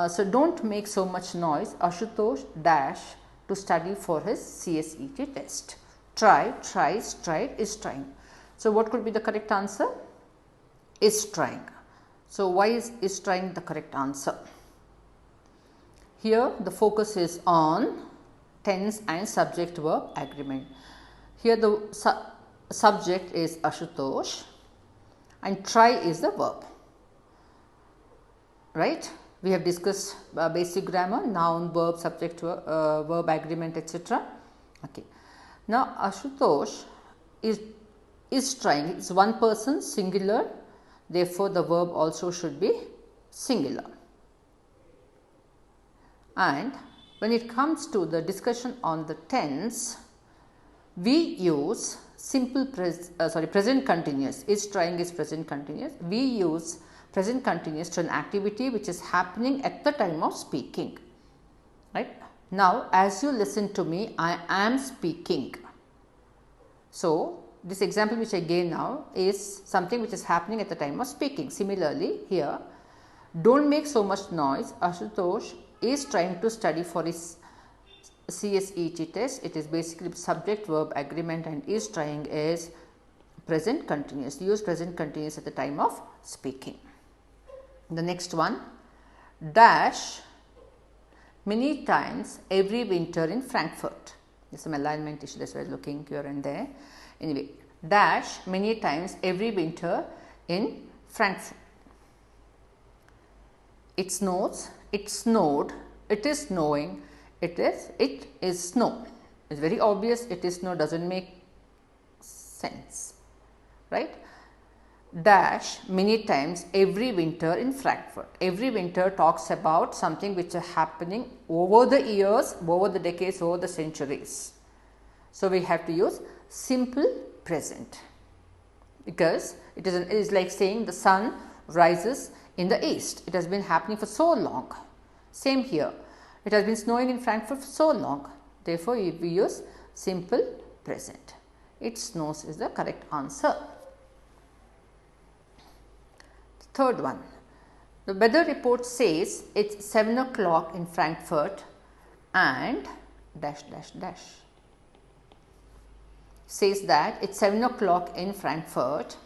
So don't make so much noise. Ashutosh dash to study for his CSEET test. Try, tries, tried, is trying. So what could be the correct answer? Is trying. So why is trying the correct answer? Here the focus is on tense and subject verb agreement. Here the subject is Ashutosh and try is the verb, right? We have discussed basic grammar, noun, verb, subject, verb agreement, etc. Okay. Now Ashutosh is trying. It's one person, singular, therefore the verb also should be singular. And when it comes to the discussion on the tense, we use present continuous. Is trying is present continuous. We use present continuous to an activity which is happening at the time of speaking, right? Now, as you listen to me, I am speaking. So, this example which I gave now is something which is happening at the time of speaking. Similarly, here, don't make so much noise. Ashutosh is trying to study for his CSEET test. It is basically subject verb agreement, and is trying is present continuous. Use present continuous at the time of speaking. The next one, dash many times every winter in Frankfurt. There's some alignment issue, that's why I was looking here and there. Anyway, dash many times every winter in Frankfurt. It snows, it snowed, it is snowing, it is snow. It's very obvious. It is snow doesn't make sense, right? Dash many times every winter in Frankfurt. Every winter talks about something which is happening over the years, over the decades, over the centuries. So we have to use simple present, because it is like saying the sun rises in the east. It has been happening for so long. Same here. It has been snowing in Frankfurt for so long. Therefore, we use simple present. It snows is the correct answer. Third one, the weather report says it's 7 o'clock in Frankfurt and dash dash dash. Says that it's 7 o'clock in Frankfurt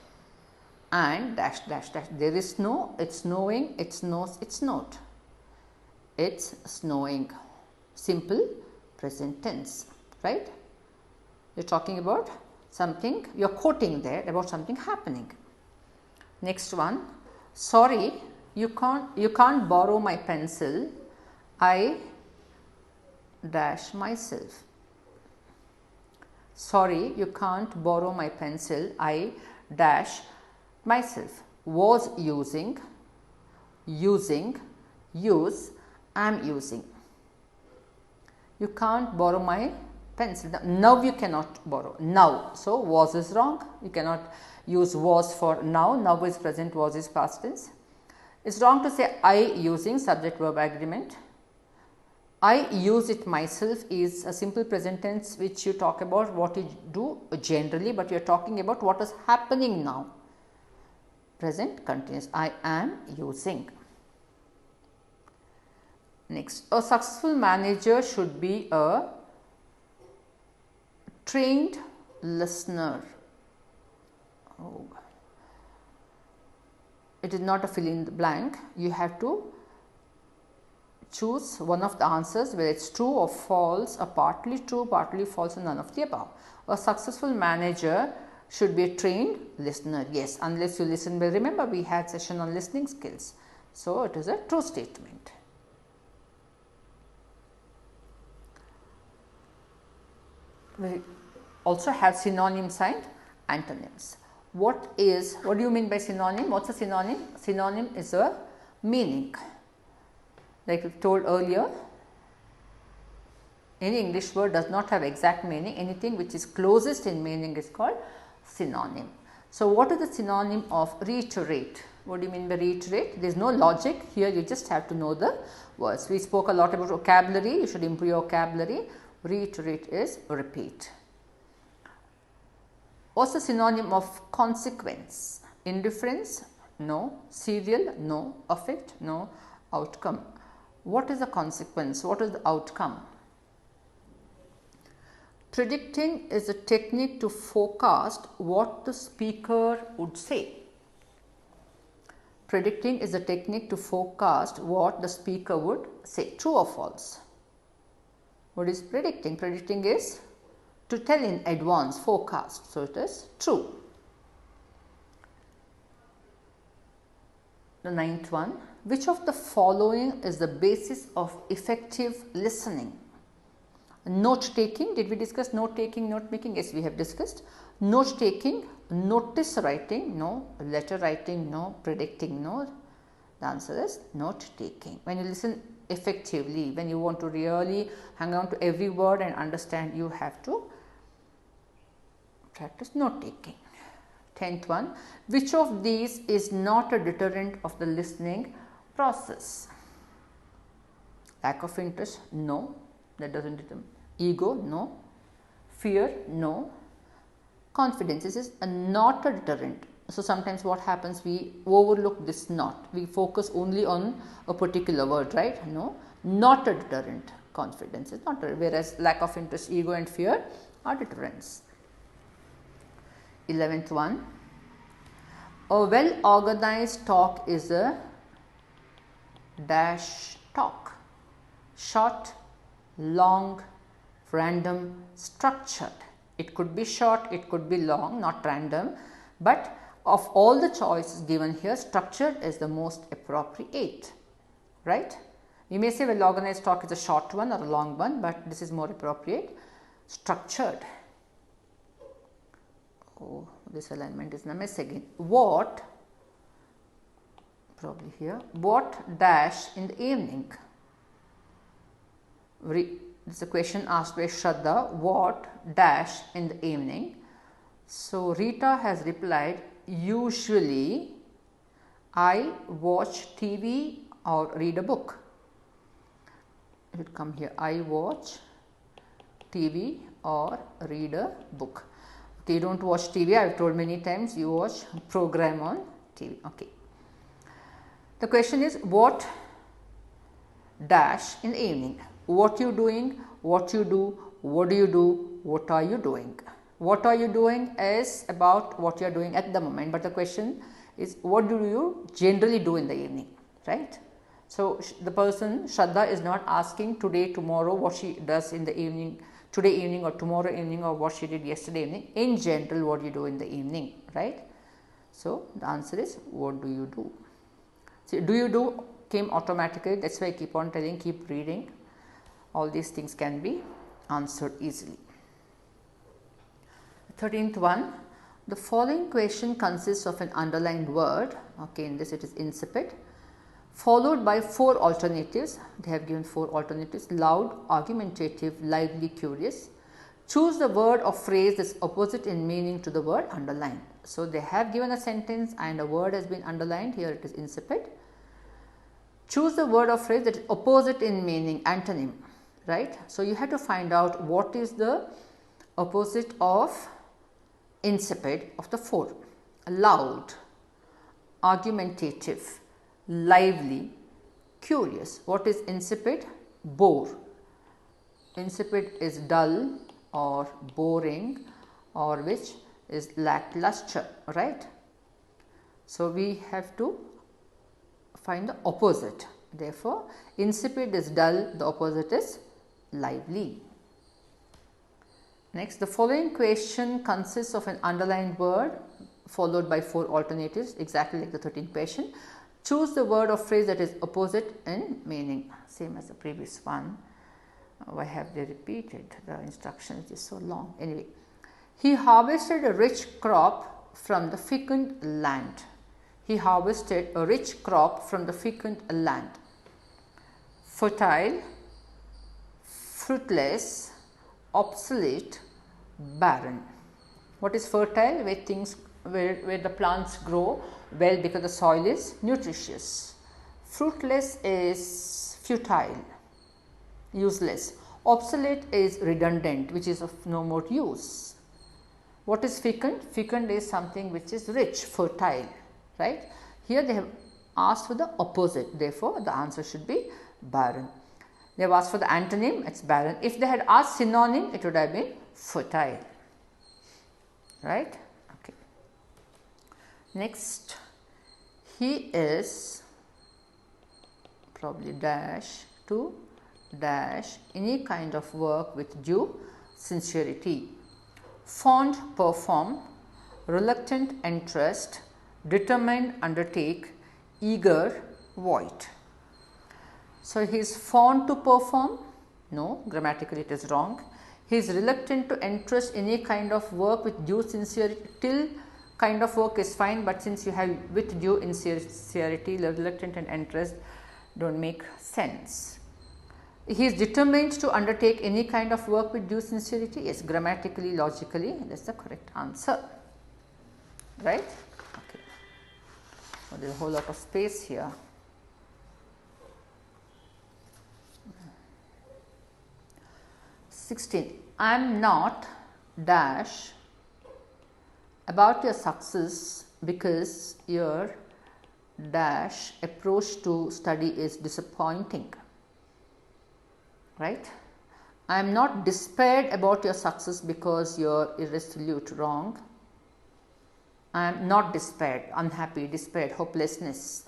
and dash dash dash. There is snow, it's snowing, it snows, it snowed. It's snowing. Simple present tense, right? You're talking about something, you're quoting there about something happening. Next one, sorry, you can't borrow my pencil. I dash myself. Sorry, you can't borrow my pencil. I dash myself. Was using, use, am using. You can't borrow my pencil. Now you cannot borrow. Now. So was is wrong. You cannot use was for now. Now is present, was is past tense. It's wrong to say I using subject verb agreement. I use it myself is a simple present tense which you talk about what you do generally, but you are talking about what is happening now. Present continuous. I am using. Next, a successful manager should be a trained listener. Oh. It is not a fill in the blank. You have to choose one of the answers, whether it's true or false, or partly true, partly false, and none of the above. A successful manager should be a trained listener. Yes, unless you listen well. Remember, we had session on listening skills. So it is a true statement. We also have synonyms and antonyms. What do you mean by synonym? What's a synonym? Synonym is a meaning. Like we told earlier, any English word does not have exact meaning. Anything which is closest in meaning is called synonym. So what is the synonym of reiterate? What do you mean by reiterate? There is no logic here, you just have to know the words. We spoke a lot about vocabulary, you should improve your vocabulary. Reiterate is repeat. What's the synonym of consequence? Indifference? No. Serial? No. Effect? No. Outcome? What is the consequence? What is the outcome? Predicting is a technique to forecast what the speaker would say. Predicting is a technique to forecast what the speaker would say. True or false? What is predicting? Predicting is to tell in advance, forecast. So, it is true. The ninth one. Which of the following is the basis of effective listening? Note taking. Did we discuss note taking, note making? Yes, we have discussed. Note taking, notice writing, no. Letter writing, no. Predicting, no. The answer is note taking. When you listen effectively, when you want to really hang on to every word and understand, you have to practice note taking. 10th one. Which of these is not a deterrent of the listening process? Lack of interest, no. That doesn't determine. Ego, no. Fear, no. Confidence, this is not a deterrent. So, sometimes what happens, we overlook this not. We focus only on a particular word, right? No, not a deterrent. Confidence is not a, whereas lack of interest, ego and fear are deterrents. 11th one. A well organized talk is a dash talk. Short, long, random, structured. It could be short, it could be long, not random, but of all the choices given here, structured is the most appropriate, right? You may say well organized talk is a short one or a long one, but this is more appropriate. Structured. Oh, this alignment is a mess again. What, probably here, what dash in the evening? This is a question asked by Shraddha, what dash in the evening? So, Rita has replied, usually I watch TV or read a book. It would come here, I watch TV or read a book. Okay, you do not watch TV, I have told many times, you watch program on TV. Okay. The question is, what dash in the evening? What you doing, what you do, what do you do, what are you doing? What are you doing is about what you are doing at the moment, but the question is what do you generally do in the evening, right? So, the person Shraddha is not asking today, tomorrow what she does in the evening, today evening or tomorrow evening or what she did yesterday evening. In general, what you do in the evening, right? So, the answer is what do you do? So, do you do came automatically, that is why I keep on telling, keep reading. All these things can be answered easily. 13th one. The following question consists of an underlined word, okay, in this it is incipit, followed by 4 alternatives. They have given 4 alternatives: loud, argumentative, lively, curious. Choose the word or phrase that is opposite in meaning to the word underlined. So, they have given a sentence and a word has been underlined, here it is incipit. Choose the word or phrase that is opposite in meaning, antonym, right. So, you have to find out what is the opposite of incipit of the 4. Loud, argumentative, lively, curious. What is insipid? Bore. Insipid is dull or boring or which is lackluster, right. So, we have to find the opposite. Therefore, insipid is dull, the opposite is lively. Next, the following question consists of an underlined word followed by 4 alternatives, exactly like the 13th question. Choose the word or phrase that is opposite in meaning, same as the previous one. Why have they repeated the instructions? It is so long. Anyway, he harvested a rich crop from the fecund land. He harvested a rich crop from the fecund land. Fertile, fruitless, obsolete, barren. What is fertile? Where things, where the plants grow well because the soil is nutritious. Fruitless is futile, useless. Obsolete is redundant, which is of no more use. What is fecund? Fecund is something which is rich, fertile, right. Here they have asked for the opposite, therefore, the answer should be barren. They have asked for the antonym, it's barren. If they had asked synonym, it would have been fertile, right? Okay. Next, he is probably dash to dash any kind of work with due sincerity. Fond, perform, reluctant, interest, determined, undertake, eager, void. So, he is fond to perform? No, grammatically it is wrong. He is reluctant to entrust any kind of work with due sincerity. Till kind of work is fine, but since you have with due sincerity, reluctant and interest do not make sense. He is determined to undertake any kind of work with due sincerity. Yes, grammatically, logically, that is the correct answer, right? Okay. So, there is a whole lot of space here. I am not dash about your success because your dash approach to study is disappointing, right? I am not despaired about your success because you are irresolute, wrong. I am not despaired, unhappy, despaired, hopelessness,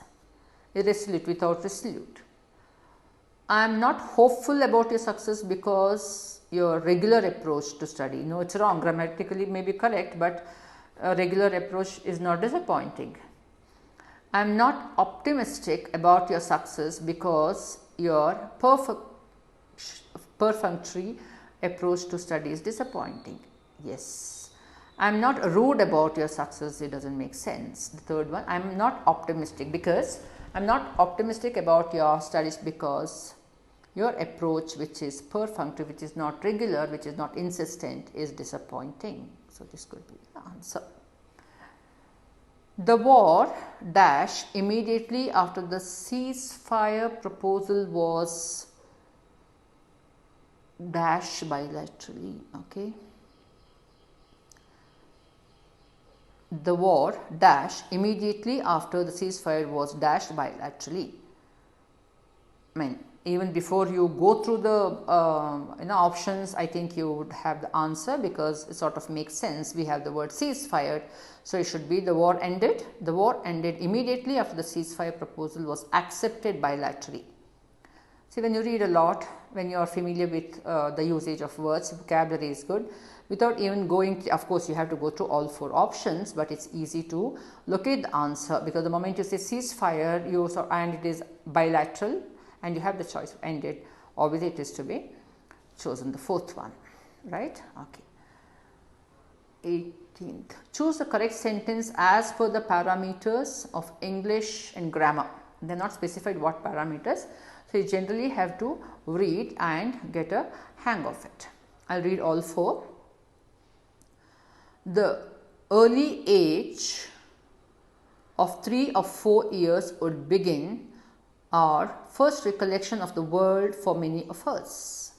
irresolute, without resolute. I am not hopeful about your success because your regular approach to study. No, it is wrong, grammatically may be correct, but a regular approach is not disappointing. I am not optimistic about your success because your perfunctory approach to study is disappointing. Yes. I am not rude about your success, it does not make sense. The third one, I am not optimistic because I am not optimistic about your studies because your approach, which is perfunctory, which is not regular, which is not insistent, is disappointing. So, this could be the answer. The war dash immediately after the ceasefire proposal was dash bilaterally. Okay. The war dash immediately after the ceasefire was dashed bilaterally. I mean, even before you go through the options, I think you would have the answer because it sort of makes sense. We have the word ceasefire, so it should be the war ended. The war ended immediately after the ceasefire proposal was accepted bilaterally. See, when you read a lot, when you are familiar with the usage of words, vocabulary is good. Without even going, of course, you have to go through all 4 options, but it is easy to locate the answer because the moment you say ceasefire, and it is bilateral, and you have the choice of ended, obviously it is to be chosen the 4th one, right? Okay. 18th. Choose the correct sentence as per the parameters of English and grammar. They are not specified what parameters. So, you generally have to read and get a hang of it. I will read all 4. The early age of 3 or 4 years would begin our first recollection of the world for many of us.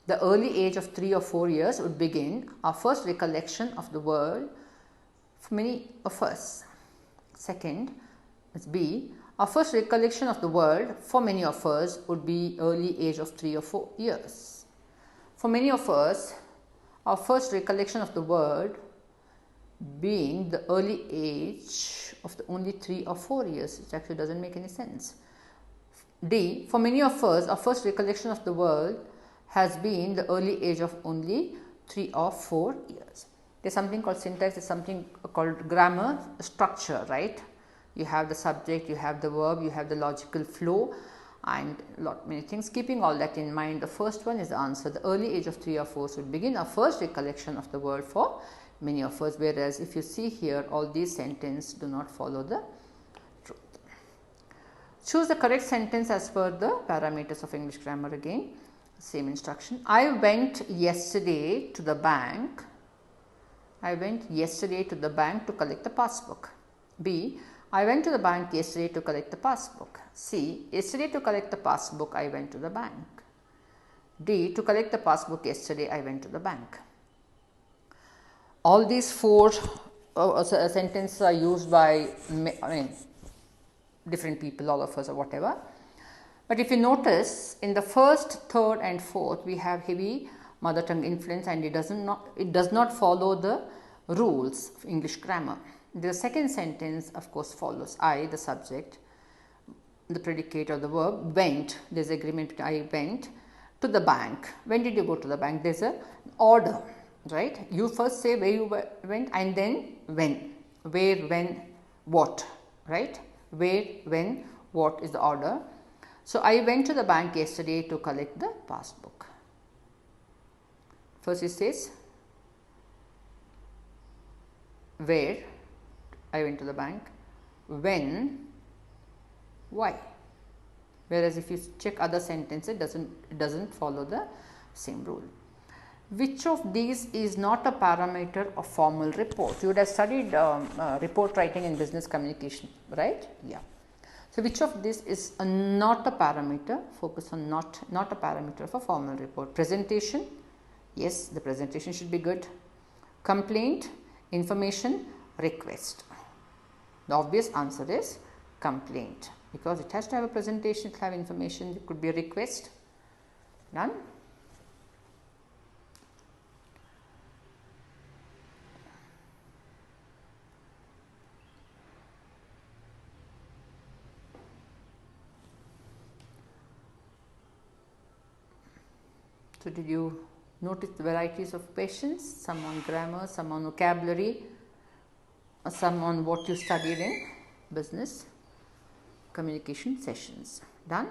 The early age of 3 or 4 years would begin our first recollection of the world for many of us. Second, is B. Our first recollection of the world for many of us would be early age of 3 or 4 years. For many of us, our first recollection of the world being the early age of the only 3 or 4 years, which actually does not make any sense. D. For many of us, our first recollection of the world has been the early age of only 3 or 4 years. There is something called syntax, there is something called grammar structure, right? You have the subject, you have the verb, you have the logical flow and many things. Keeping all that in mind, the first one is the answer. The early age of 3 or 4 would begin our first recollection of the world for many of us, whereas if you see here, all these sentences do not follow the truth. Choose the correct sentence as per the parameters of English grammar. Again, same instruction. I went yesterday to the bank. I went yesterday to the bank to collect the passbook. B. I went to the bank yesterday to collect the passbook. C. Yesterday to collect the passbook, I went to the bank. D. To collect the passbook yesterday, I went to the bank. All these 4 sentences are used by different people, all of us or whatever. But if you notice, in the first, third and fourth, we have heavy mother tongue influence, and it does not follow the rules of English grammar. The second sentence, of course, follows. I, the subject, the predicate or the verb, went, there is agreement, I went to the bank. When did you go to the bank? There is an order, right? You first say where you went and then when. Where, when, what, right? Where, when, what is the order. So, I went to the bank yesterday to collect the passbook. First it says where, I went to the bank, when, why. Whereas, if you check other sentences, it doesn't follow the same rule. Which of these is not a parameter of formal report? You would have studied report writing and business communication, right? Yeah. So, which of this is not a parameter? Focus on not a parameter of a formal report. Presentation, yes, the presentation should be good. Complaint, information, request. The obvious answer is complaint, because it has to have a presentation, it have information, it could be a request. Done. So, did you notice the varieties of questions? Some on grammar, some on vocabulary, some on what you studied in business communication sessions. Done.